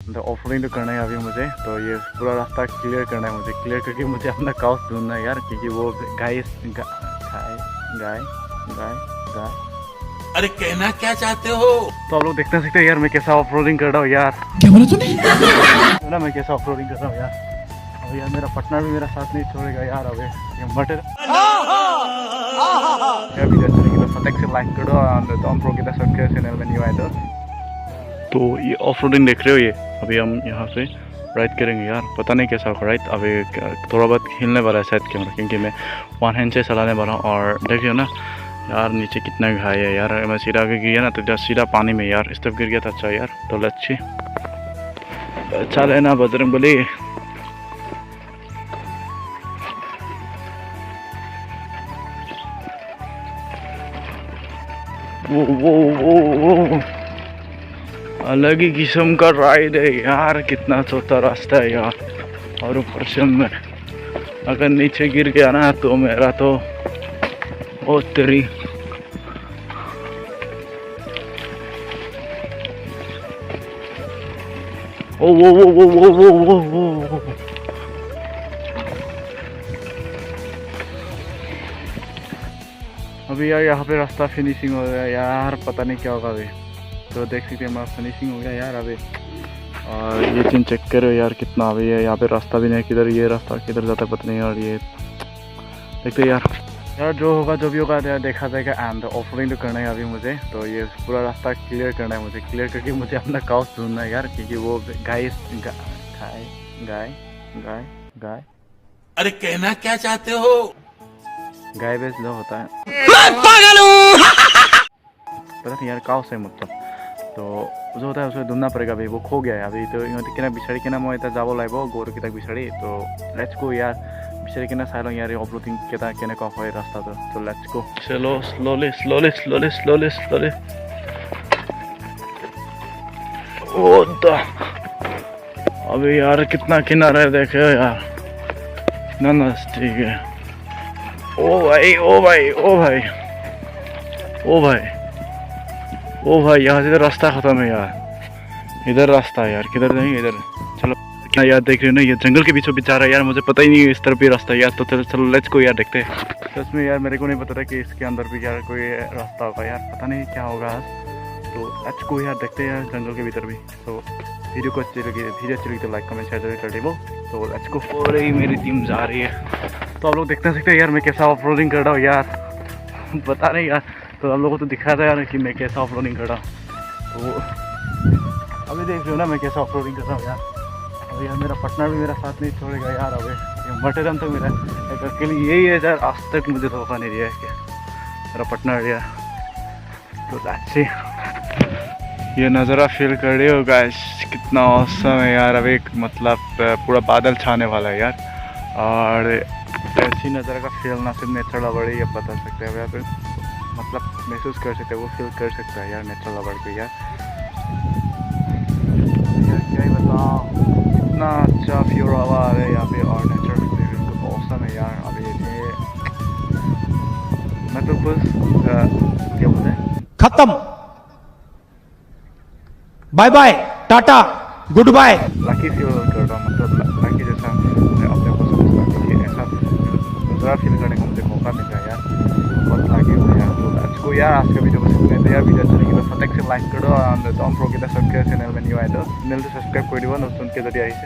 Off roading तो करना है अभी मुझे। तो ये पूरा रास्ता क्लियर करना है मुझे, क्लियर करके मुझे अपना काउस ढूंढना है यार, क्योंकि वो गाय गाय गाय गाय गाय। अरे कहना क्या चाहते हो? तो आप लोग देखते सकते हैं यार मैं कैसा ऑफ रोडिंग कर रहा हूँ यार। क्या बोला तूने? ना मैं कैसा ऑफ रोडिंग कर रहा हूँ यार। अब यार मेरा पार्टनर भी मेरा साथ नहीं छोड़ेगा यार। अब ये मटर फटाक से लाइक करो और टॉम प्रो के सब्सक्राइब चैनल में न्यू आए तो ये ऑफ रोडिंग देख रहे हो। ये अभी हम यहाँ से राइड करेंगे यार, पता नहीं कैसा होगा राइड। अभी थोड़ा बहुत हिलने वाला है शायद कैमरा, क्योंकि मैं वन हैंड से चलाने वाला हूँ। और देख रहे हो ना यार नीचे कितना घाई है यार। मैं सीधा आगे गिरा ना तो सीधा पानी में यार, इस तरफ गिर गया था। अच्छा यार तो अच्छी अच्छा लेना बजरंगबली। वो अलग ही किस्म का राइड है यार, कितना छोटा रास्ता है यार। और ऊपर से मैं अगर नीचे गिर गया ना तो मेरा तो ओ तेरी ओ वो अभी यार यहाँ पे रास्ता फिनिशिंग हो गया यार, पता नहीं क्या होगा अभी। तो देख सकते हैं हमारा फिनिशिंग हो गया यार अभी। और ये चीन चेक करो यार कितना अभी है यहाँ पे रास्ता भी नहीं, किधर ये रास्ता किधर जाता है पता नहीं। और ये देखते यार जो होगा जो भी होगा यार देखा जाएगा। एंड ऑफ रोडिंग तो करना है अभी मुझे। तो ये पूरा रास्ता क्लियर करना है मुझे, क्लियर करके मुझे अपना काउस ढूंढना है यार, क्योंकि वो गाय गाय गाय गाय। अरे कहना क्या चाहते हो? गाय बेच लो होता है पता नहीं यार, काउस है मतलब। तो जो होता है उसे ढूंढना पड़ेगा अभी, वो खो गया है अभी। तो इतना बिछाड़ी के ना मैं इतना जाब लाइब गोर कितना बिछाड़ी। तो लेट्स गो यार बिछाड़ी के ना चाह लो यार ऑफ रोडिंग केनेকুৱা হয় रास्ता। तो लेट्स गो चलो slowly slowly slowly slowly slowly. ओ अभी यार कितना किनारा है देखे यार, ना ठीक है। ओ भाई ओ भाई ओ भाई ओ भाई ओ भाई, यहाँ से रास्ता खत्म है यार। इधर रास्ता है यार, किधर नहीं इधर। चलो क्या यार देख रहे हो ना ये जंगल के बीचों बीच आ रहा है यार, मुझे पता ही नहीं है इस तरफ भी रास्ता है यार। तो चलो लेट्स गो यार देखते हैं। सच में यार मेरे को नहीं पता था कि इसके अंदर भी यार कोई रास्ता होगा यार, पता नहीं क्या होगा आज। तो लेट्स गो यार देखते हैं यार जंगल के भीतर भी। तो वीडियो को अच्छी लगी तो लाइक कमेंट शेयर कर दो। तो लेट्स गो। और ही मेरी टीम जा रही है। तो आप लोग देखते सकते हैं यार मैं कैसा ऑफ रोडिंग कर रहा हूँ यार, पता नहीं यार। तो आप लोगों को तो दिखा था यार कि मैं कैसा ऑफ रोडिंग कर रहा हूँ। तो अभी देख रहे हो ना मैं कैसा ऑफ रोडिंग कर रहा हूँ यार। और यार मेरा पार्टनर भी मेरा साथ नहीं छोड़ेगा यार। अब मटेरन तो मेरा एक अकेले यही है यार, आज तक मुझे धोखा नहीं दिया है कि मेरा पार्टनर यार। तो अच्छी ये नज़ारा फील कर रहे हो गाइस, कितना औसम है यार। अभी मतलब पूरा बादल छाने वाला है यार। और ऐसी नज़ारा का फील ना सिर्फ नेचर लवर ही बता सकते हैं यहाँ पे, मतलब महसूस कर सकते हैं, वो फील कर सकता है यार नेचर लवर को यार। क्या ही बताओ, इतना अच्छा फ्यूर हवा आ रहा है यहाँ पे और नेचर औसम है यार। अभी ये मैं तो बस क्या बोलते हैं खत्म, bye bye tata goodbye. Lucky feel कर रहा हूँ, मतलब लकी जैसा मैं अपने को समझता हूँ कि ऐसा दूसरा फील करने का मुझे मौका मिल रहा है यार, बहुत लकी हो यार। तो लेट्स गो यार आज का वीडियो पसंद है तो यार वीडियो अच्छा लगे तो फटाक से लाइक करो और टॉम प्रो के सब्सक्राइब चैनल में न्यू आए तो चैनल सब्सक्राइब कर दिबो नतुन के जरिए।